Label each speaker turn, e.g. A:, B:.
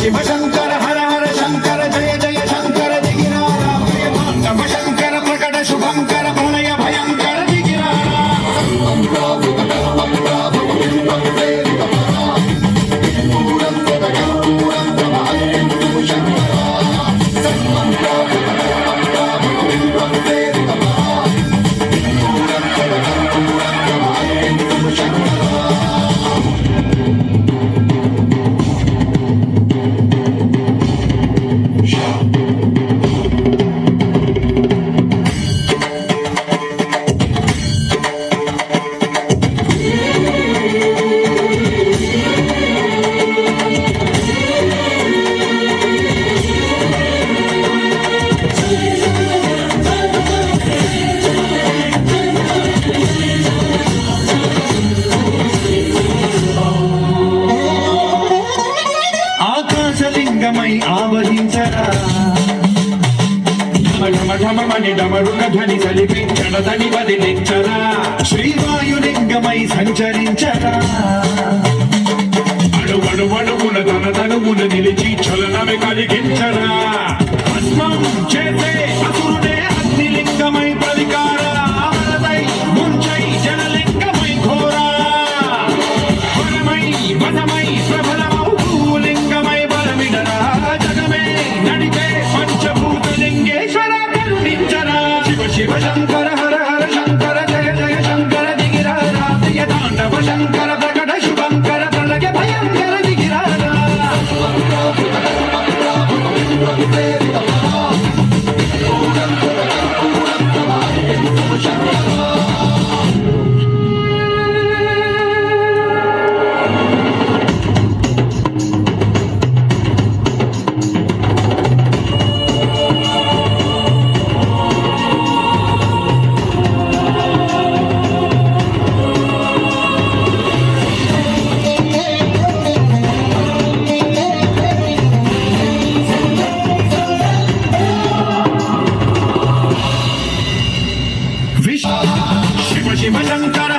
A: శివ శంకర హర హర శంకర జయ జయ శంకర దిగిరారా ప్రియతాండవ శంకర ప్రకట శుభంకర ప్రళయ భయంకర దిగిరారా ఆకాశలింగమై ఆవహించరా ఢమఢమని డమరుక ధ్వని సలిపించడదని వదిలించరా శ్రీవాయులింగమై సంచరించరా అడుగడుగడుగున తన తనువున నిలిచి చలనమే కలిగించరా భస్మం చేసే అసురుడే అగ్నిలింగమై ప్రతికారా అమరదై ముంచై జనలింగమై ఘోరా వరమై వనమై ప్రబలమౌ భూలింగమై బలమిడరా జగమే నడిపే పంచభూతలింగేశ్వర కరుణించరా శివ శివ శంకర హర హర శంకర జయ జయ శంకర దిగిరారా ప్రియతాండవ శంకర ప్రకట శుభంకర ప్రళయ భయంకర దిగిరారా శివ శివ శంకర